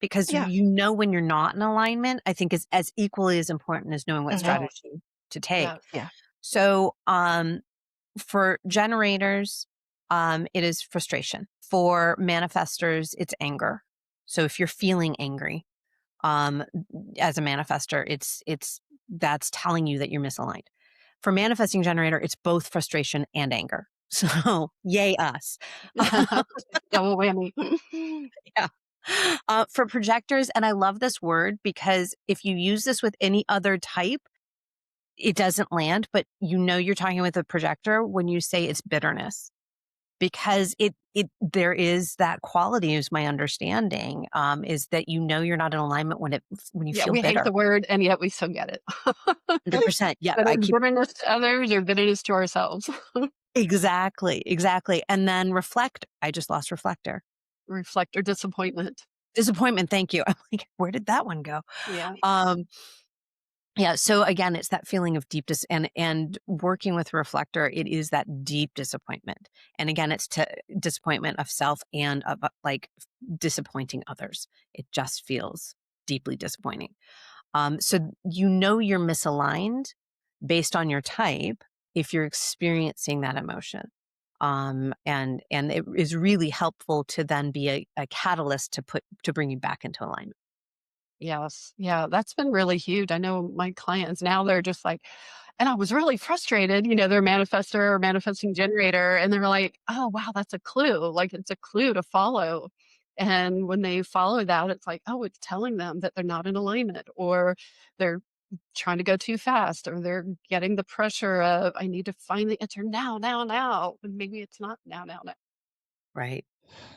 because Yeah. when you're not in alignment, I think is as equally as important as knowing what Mhm. strategy Yes, to take. yes. Yeah. So, for generators, it is frustration. For manifestors, it's anger. So if you're feeling angry, um, as a manifester, it's that's telling you that you're misaligned. For manifesting generator, it's both frustration and anger. So yay us. Double whammy. Yeah. For projectors, and I love this word because if you use this with any other type, it doesn't land, but you're talking with a projector when you say it's bitterness because it there is that quality is my understanding, is that you're not in alignment when you Yeah, feel we hate bitter. the word, and yet we still get it. 100%. Yeah, But I it's keep bitterness to others or bitterness to ourselves. exactly, exactly. And then reflect. I just lost reflector. Reflect our disappointment. Disappointment, thank you. I'm like, where did that one go? Yeah. Um, yeah, so again, it's that feeling of deep and working with reflector, it is that deep disappointment. And again, it's to disappointment of self and of disappointing others. It just feels deeply disappointing. So you're misaligned based on your type if you're experiencing that emotion. And it is really helpful to then be a catalyst to bring you back into alignment. Yes. Yeah, that's been really huge. I know my clients now, they're just like, and I was really frustrated, they're manifestor or manifesting generator, and they're like, "Oh, wow, that's a clue." Like, it's a clue to follow. And when they follow that, it's like, oh, it's telling them that they're not in alignment, or they're trying to go too fast, or they're getting the pressure of, I need to find the answer now, now, now. And maybe it's not now, now, now. Right.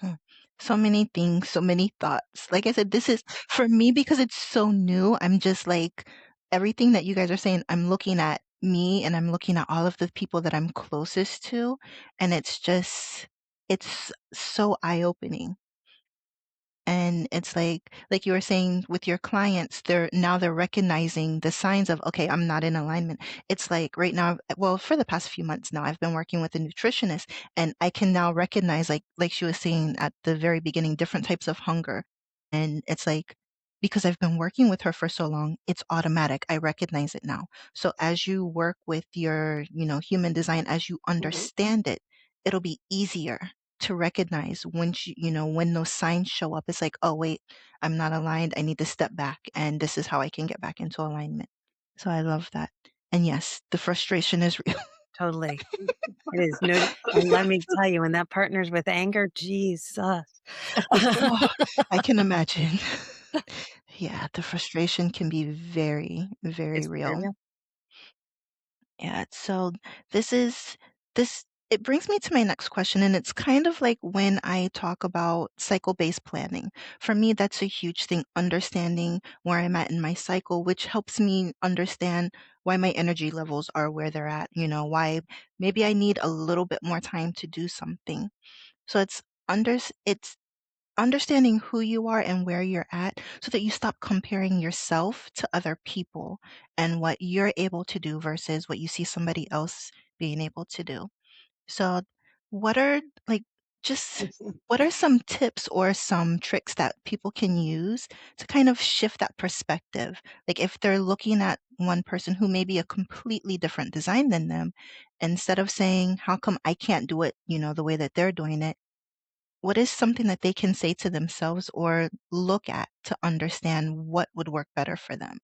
Hmm. So many things, so many thoughts. Like I said, this is for me because it's so new. I'm just like everything that you guys are saying, I'm looking at me and I'm looking at all of the people that I'm closest to, and it's so eye-opening. And it's like you were saying with your clients, they're recognizing the signs of, okay, I'm not in alignment. It's like right now, well, for the past few months now, I've been working with a nutritionist, and I can now recognize, like she was saying at the very beginning, different types of hunger. And it's like because I've been working with her for so long, it's automatic. I recognize it now. So as you work with your, human design, as you Mhm. understand it, it'll be easier to recognize when when those signs show up. It's like, oh wait, I'm not aligned. I need to step back, and this is how I can get back into alignment. So I love that. And yes, the frustration is real. Totally. It is no, and let me tell you, when that partners with anger, Jesus. Oh, I can imagine. Yeah, the frustration can be very, very It's very real. real. Yeah, so this is this it brings me to my next question, and it's kind of like when I talk about cycle-based planning. For me, that's a huge thing, understanding where I'm at in my cycle, which helps me understand why my energy levels are where they're at, why maybe I need a little bit more time to do something. So it's understanding who you are and where you're at so that you stop comparing yourself to other people and what you're able to do versus what you see somebody else being able to do. So, what are like just what are some tips or some tricks that people can use to kind of shift that perspective? Like if they're looking at one person who may be a completely different design than them, instead of saying, "How come I can't do it, the way that they're doing it?" What is something that they can say to themselves or look at to understand what would work better for them?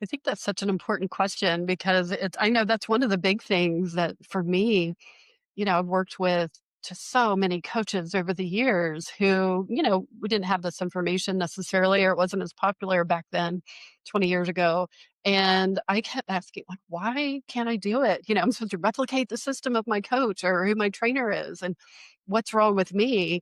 I think that's such an important question because I know that's one of the big things that for me, I've worked with just so many coaches over the years who, we didn't have this information necessarily, or it wasn't as popular back then, 20 years ago. And I kept asking, like, why can't I do it? I'm supposed to replicate the system of my coach or who my trainer is. And what's wrong with me?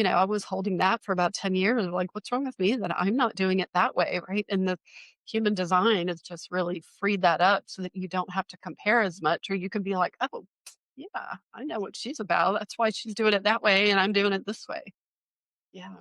I was holding that for about 10 years. Like, what's wrong with me that I'm not doing it that way? Right. And the human design has just really freed that up so that you don't have to compare as much, or you can be like, oh, yeah, I know what she's about. That's why she's doing it that way and I'm doing it this way. Yeah.